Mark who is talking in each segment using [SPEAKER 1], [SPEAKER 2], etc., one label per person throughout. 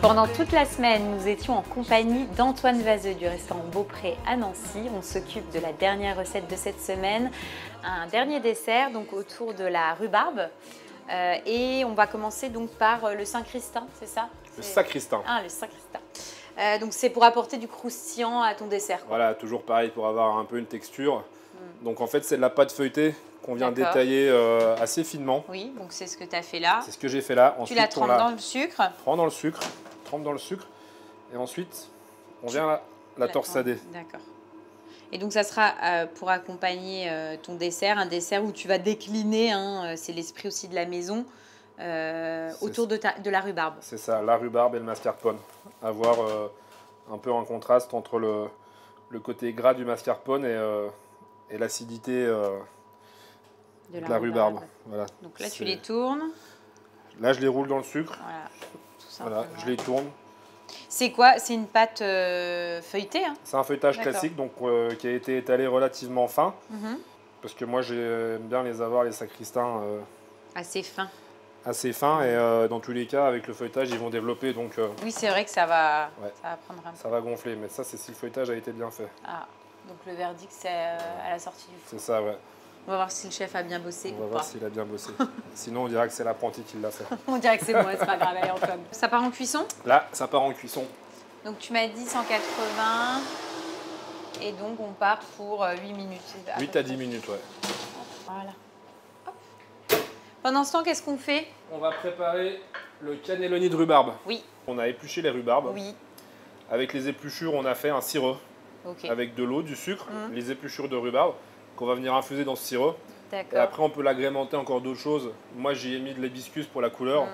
[SPEAKER 1] Pendant toute la semaine, nous étions en compagnie d'Antoine Vazeux du restaurant Beaupré à Nancy. On s'occupe de la dernière recette de cette semaine, un dernier dessert donc autour de la rhubarbe. Et on va commencer donc par le Saint-Christin, c'est ça?
[SPEAKER 2] Le sacristain.
[SPEAKER 1] Ah, le Saint-Christin. Donc c'est pour apporter du croustillant à ton dessert, quoi.
[SPEAKER 2] Voilà, toujours pareil pour avoir un peu une texture. Donc en fait, c'est de la pâte feuilletée qu'on vient détailler assez finement.
[SPEAKER 1] Oui, donc c'est ce que tu as fait là.
[SPEAKER 2] C'est ce que j'ai fait là.
[SPEAKER 1] Ensuite, tu la trempes dans le sucre.
[SPEAKER 2] Trempe dans le sucre, trempe dans le sucre. Et ensuite, on vient la torsader.
[SPEAKER 1] D'accord. Et donc ça sera pour accompagner ton dessert, un dessert où tu vas décliner, hein, c'est l'esprit aussi de la maison, autour de la rhubarbe.
[SPEAKER 2] C'est ça, la rhubarbe et le mascarpone. Avoir un peu un contraste entre le côté gras du mascarpone et l'acidité de la rhubarbe. Voilà.
[SPEAKER 1] Donc là, tu les tournes.
[SPEAKER 2] Là, je les roule dans le sucre.
[SPEAKER 1] Voilà, tout ça.
[SPEAKER 2] Voilà, je les tourne.
[SPEAKER 1] C'est quoi? C'est une pâte feuilletée, hein?
[SPEAKER 2] C'est un feuilletage classique donc, qui a été étalé relativement fin. Parce que moi, j'aime bien les avoir, les sacristains.
[SPEAKER 1] Assez fins.
[SPEAKER 2] Assez fins. Et dans tous les cas, avec le feuilletage, ils vont développer. Donc,
[SPEAKER 1] oui, c'est vrai que ça va prendre un peu.
[SPEAKER 2] Ça va gonfler. Mais ça, c'est si le feuilletage a été bien fait.
[SPEAKER 1] Ah, donc le verdict, c'est à la sortie du four.
[SPEAKER 2] C'est ça, ouais.
[SPEAKER 1] On va voir si le chef a bien bossé.
[SPEAKER 2] On va voir s'il a bien bossé. Sinon, on dirait que c'est l'apprenti qui l'a fait.
[SPEAKER 1] On dirait que c'est moi, c'est pas grave, allez Antoine. Ça part en cuisson?
[SPEAKER 2] Là, ça part en cuisson.
[SPEAKER 1] Donc tu m'as dit 180 et donc on part pour 8 minutes.
[SPEAKER 2] 8 à 10 minutes, ouais.
[SPEAKER 1] Voilà. Hop. Pendant ce temps, qu'est-ce qu'on fait?
[SPEAKER 2] On va préparer le cannelloni de rhubarbe.
[SPEAKER 1] Oui.
[SPEAKER 2] On a épluché les rhubarbes.
[SPEAKER 1] Oui.
[SPEAKER 2] Avec les épluchures, on a fait un sirop. Avec de l'eau, du sucre, les épluchures de rhubarbe qu'on va venir infuser dans ce sirop. Et après, on peut l'agrémenter encore d'autres choses. Moi, j'y ai mis de l'hibiscus pour la couleur.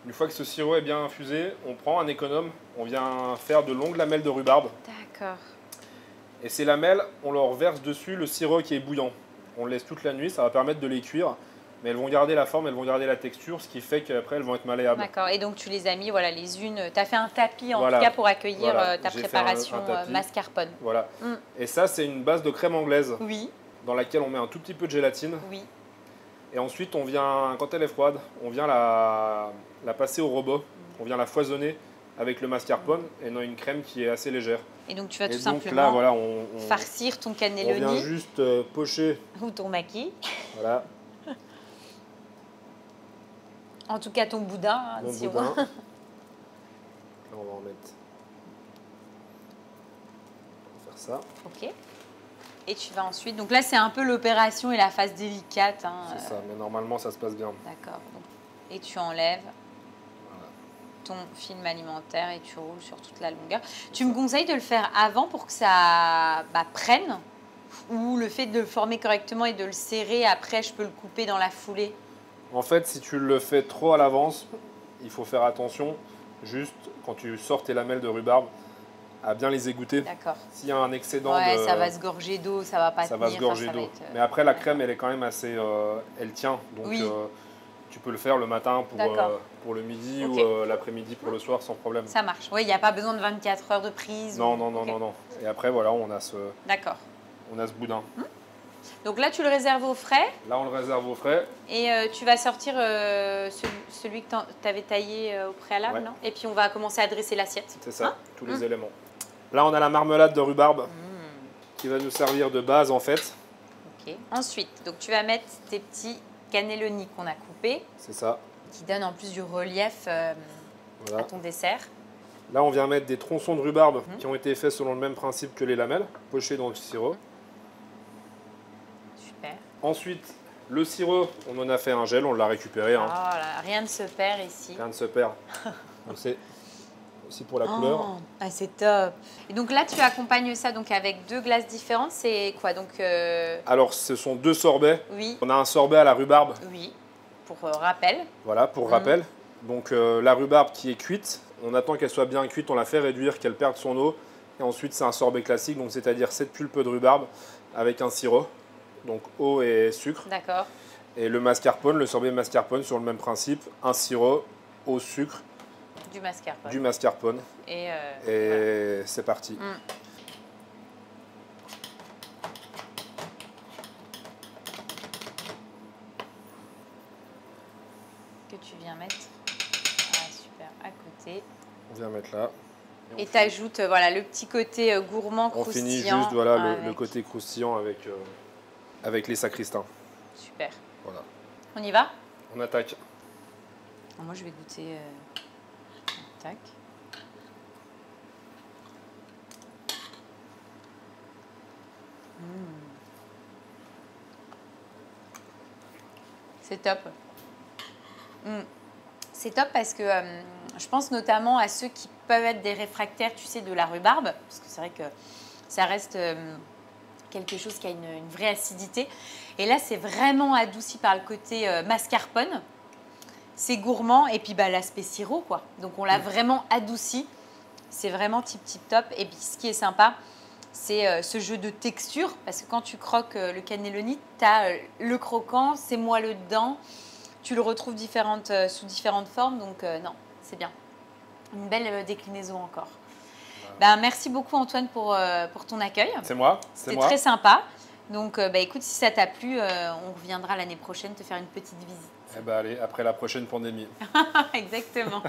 [SPEAKER 2] Une fois que ce sirop est bien infusé, on prend un économe, on vient faire de longues lamelles de rhubarbe.
[SPEAKER 1] D'accord.
[SPEAKER 2] Et ces lamelles, on leur verse dessus le sirop qui est bouillant. On le laisse toute la nuit, ça va permettre de les cuire. Mais elles vont garder la forme, elles vont garder la texture, ce qui fait qu'après, elles vont être malléables.
[SPEAKER 1] D'accord. Et donc, tu les as mis, voilà, les unes... Tu as fait un tapis, en tout cas, pour accueillir ta préparation mascarpone.
[SPEAKER 2] Voilà. Et ça, c'est une base de crème anglaise.
[SPEAKER 1] Oui.
[SPEAKER 2] Dans laquelle on met un tout petit peu de gélatine.
[SPEAKER 1] Oui.
[SPEAKER 2] Et ensuite, on vient, quand elle est froide, on vient la passer au robot. On vient la foisonner avec le mascarpone et dans une crème qui est assez légère.
[SPEAKER 1] Et donc, tu vas tout simplement
[SPEAKER 2] là, voilà,
[SPEAKER 1] farcir ton cannelloni.
[SPEAKER 2] On vient juste pocher.
[SPEAKER 1] Ou ton maquis.
[SPEAKER 2] Voilà.
[SPEAKER 1] En tout cas, ton boudin.
[SPEAKER 2] Mon boudin. Là, on va en mettre. On va faire ça.
[SPEAKER 1] Ok. Et tu vas ensuite... Donc là, c'est un peu l'opération et la phase délicate. Hein,
[SPEAKER 2] c'est ça, mais normalement, ça se passe bien.
[SPEAKER 1] D'accord. Et tu enlèves ton film alimentaire et tu roules sur toute la longueur. Tu me conseilles de le faire avant pour que ça prenne? Ou le fait de le former correctement et de le serrer, après, je peux le couper dans la foulée?
[SPEAKER 2] En fait, si tu le fais trop à l'avance, il faut faire attention. Juste, quand tu sors tes lamelles de rhubarbe, à bien les égoutter.
[SPEAKER 1] D'accord.
[SPEAKER 2] S'il y a un excédent
[SPEAKER 1] ça va se gorger d'eau, ça va pas tenir.
[SPEAKER 2] Ça va se gorger d'eau. Mais après, la crème, elle est quand même assez... elle tient. Donc, tu peux le faire le matin pour le midi ou l'après-midi pour le soir sans problème.
[SPEAKER 1] Ça marche. Oui, il n'y a pas besoin de 24 heures de prise.
[SPEAKER 2] Non, non, non, non. Et après, voilà, on a ce...
[SPEAKER 1] D'accord.
[SPEAKER 2] On a ce boudin.
[SPEAKER 1] Donc là, tu le réserves au frais.
[SPEAKER 2] Là, on le réserve au frais.
[SPEAKER 1] Et tu vas sortir celui que tu avais taillé au préalable, non? Et puis, on va commencer à dresser l'assiette.
[SPEAKER 2] C'est ça, tous les éléments. Là, on a la marmelade de rhubarbe qui va nous servir de base, en fait.
[SPEAKER 1] Ok. Ensuite, donc, tu vas mettre tes petits cannelloni qu'on a coupés.
[SPEAKER 2] C'est ça.
[SPEAKER 1] Qui donnent en plus du relief à ton dessert.
[SPEAKER 2] Là, on vient mettre des tronçons de rhubarbe qui ont été faits selon le même principe que les lamelles, pochés dans le sirop.
[SPEAKER 1] Super. Ensuite,
[SPEAKER 2] le sirop, on en a fait un gel, on l'a récupéré.
[SPEAKER 1] Oh là, rien ne se perd ici.
[SPEAKER 2] Rien ne se perd. Donc c'est aussi pour la couleur.
[SPEAKER 1] Ah, c'est top. Et donc là, tu accompagnes ça donc avec 2 glaces différentes. C'est quoi donc
[SPEAKER 2] Alors, ce sont 2 sorbets.
[SPEAKER 1] Oui.
[SPEAKER 2] On a un sorbet à la rhubarbe.
[SPEAKER 1] Oui, pour rappel.
[SPEAKER 2] Voilà, pour rappel. Donc la rhubarbe qui est cuite, on attend qu'elle soit bien cuite, on la fait réduire, qu'elle perde son eau. Et ensuite, c'est un sorbet classique, donc c'est-à-dire cette pulpe de rhubarbe avec un sirop. Donc eau et sucre.
[SPEAKER 1] D'accord.
[SPEAKER 2] Et le mascarpone, le sorbet mascarpone sur le même principe, un sirop, eau, sucre.
[SPEAKER 1] Du mascarpone.
[SPEAKER 2] Du mascarpone.
[SPEAKER 1] Et
[SPEAKER 2] c'est parti.
[SPEAKER 1] Que tu viens mettre. Ah, super. faire à côté.
[SPEAKER 2] On vient mettre là.
[SPEAKER 1] Et tu ajoutes voilà, le petit côté gourmand, croustillant.
[SPEAKER 2] On finit juste voilà, le côté croustillant avec les sacristains.
[SPEAKER 1] Super.
[SPEAKER 2] Voilà.
[SPEAKER 1] On y va?
[SPEAKER 2] On attaque.
[SPEAKER 1] Alors moi, je vais goûter. Tac. C'est top. C'est top parce que je pense notamment à ceux qui peuvent être des réfractaires, tu sais, de la rhubarbe, parce que c'est vrai que ça reste quelque chose qui a une vraie acidité. Et là, c'est vraiment adouci par le côté mascarpone. C'est gourmand et puis l'aspect sirop, quoi. Donc, on l'a vraiment adouci. C'est vraiment tip top. Et puis, ce qui est sympa, c'est ce jeu de texture, parce que quand tu croques le cannelloni, tu as le croquant, c'est moelleux dedans. Tu le retrouves sous différentes formes, donc non, c'est bien. Une belle déclinaison encore. Merci beaucoup Antoine pour ton accueil.
[SPEAKER 2] C'est moi.
[SPEAKER 1] C'était très sympa. Donc écoute, si ça t'a plu, on reviendra l'année prochaine te faire une petite visite.
[SPEAKER 2] Allez, après la prochaine pandémie.
[SPEAKER 1] Exactement.